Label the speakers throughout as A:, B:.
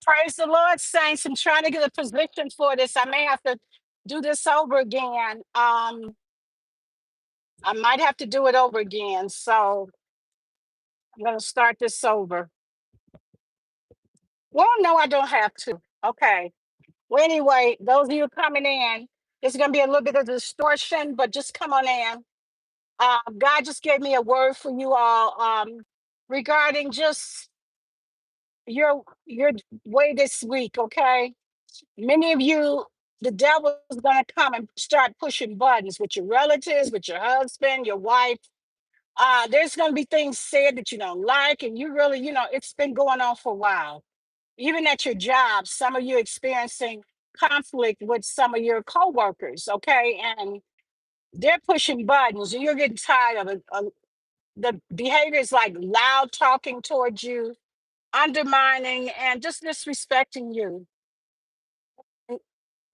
A: Praise the Lord, saints. I'm trying to get a position for this. I may have to do this over again. I might have to do it over again. So I'm going to start this over. Well, no, I don't have to. Okay. Well, anyway, those of you coming in, there's going to be a little bit of distortion, but just come on in. God just gave me a word for you all regarding just your way this week. Okay. Many of you, the devil is going to come and start pushing buttons with your relatives, with your husband, your wife. There's going to be things said that you don't like, and you really, it's been going on for a while. Even at your job, some of you experiencing conflict with some of your coworkers, okay, and they're pushing buttons, and you're getting tired of it. The behavior is like loud talking towards you, undermining, and just disrespecting you.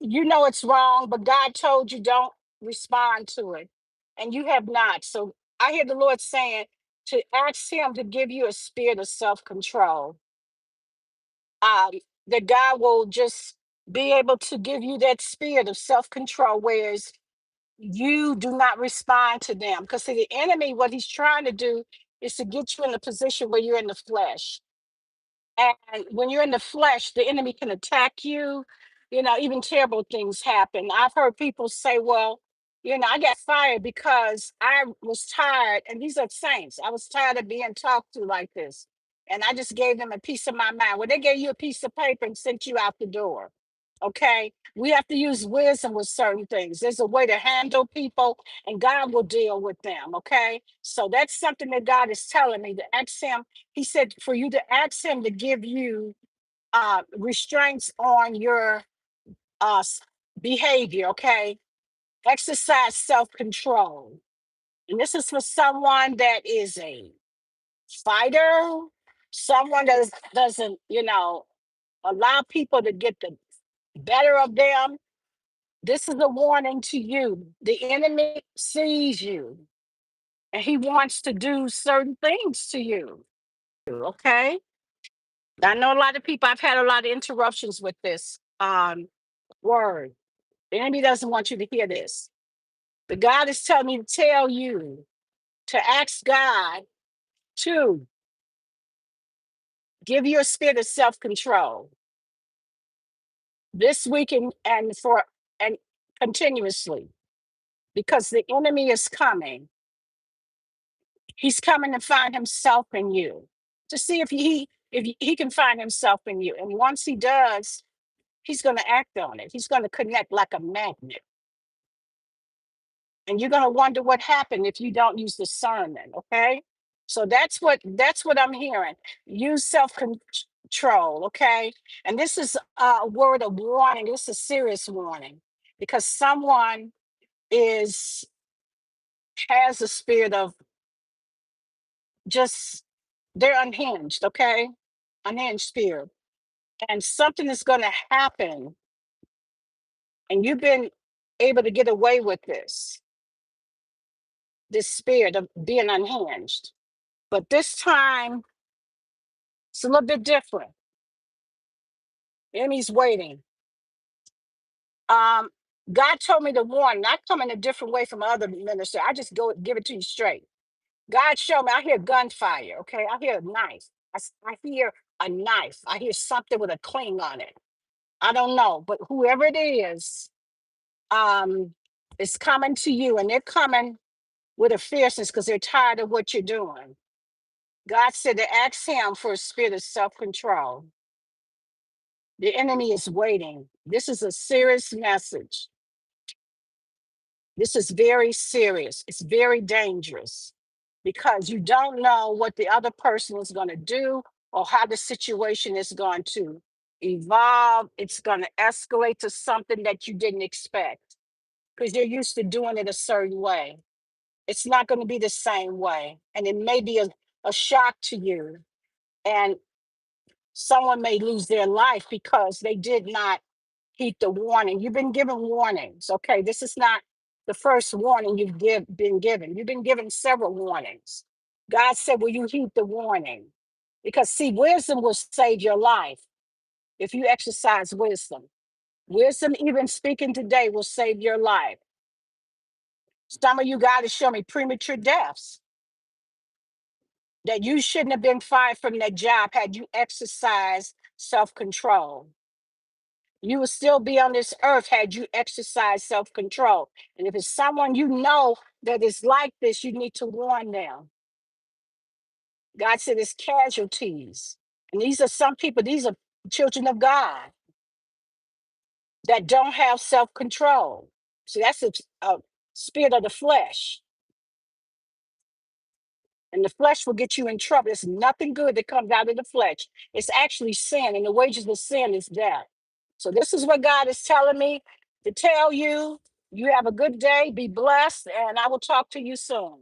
A: You know it's wrong, but God told you don't respond to it, and you have not. So I hear the Lord saying to ask Him to give you a spirit of self control. Um, that God will just be able to give you that spirit of self control, whereas you do not respond to them. Because the enemy, what he's trying to do is to get you in a position where you're in the flesh. And when you're in the flesh, the enemy can attack you. Even terrible things happen. I've heard people say, well, I got fired because I was tired. And these are saints. I was tired of being talked to like this. And I just gave them a piece of my mind. Well, they gave you a piece of paper and sent you out the door. Okay. We have to use wisdom with certain things. There's a way to handle people, and God will deal with them. Okay. So that's something that God is telling me to ask Him. He said for you to ask Him to give you restraints on your behavior. Okay. Exercise self-control. And this is for someone that is a fighter, someone that doesn't, allow people to get the better of them. This is a warning to you. The enemy sees you, and he wants to do certain things to you. Okay. I know a lot of people, I've had a lot of interruptions with this word. The enemy doesn't want you to hear this. But God is telling me to tell you to ask God to give you a spirit of self-control this week and continuously, because the enemy is coming. He's coming to find himself in you, to see if he can find himself in you. And once he does, he's going to act on it. He's going to connect like a magnet. And you're going to wonder what happened if you don't use discernment. Okay. So that's what I'm hearing. Use self-control. Okay. And this is a word of warning. This is a serious warning, because someone is has a spirit of just, they're unhinged. Okay. Unhinged spirit. And something is going to happen. And you've been able to get away with this spirit of being unhinged. But this time, it's a little bit different. The enemy's waiting. Um, God told me to warn, not come in a different way from other minister. I just go give it to you straight. God showed me, I hear gunfire, okay? I hear a knife. I hear a knife. I hear something with a cling on it. I don't know, but whoever it um, is coming to you, and they're coming with a fierceness because they're tired of what you're doing. God said to ask Him for a spirit of self-control. The enemy is waiting. This is a serious message. This is very serious. It's very dangerous, because you don't know what the other person is going to do or how the situation is going to evolve. It's going to escalate to something that you didn't expect, because you're used to doing it a certain way. It's not going to be the same way. And it may be a shock to you. And someone may lose their life because they did not heed the warning. You've been given warnings. Okay, this is not the first warning been given. You've been given several warnings. God said, will you heed the warning? Because see, wisdom will save your life. if you exercise wisdom. Wisdom, even speaking today, will save your life. Some of you God is showing me premature deaths, that you shouldn't have been fired from that job had you exercised self-control. You would still be on this earth had you exercised self-control. And if it's someone you know that is like this, you need to warn them. God said it's casualties. And these are some people, these are children of God that don't have self-control. So that's a spirit of the flesh. And the flesh will get you in trouble. There's nothing good that comes out of the flesh. It's actually sin, and the wages of sin is death. So this is what God is telling me to tell you. You have a good day, be blessed, and I will talk to you soon.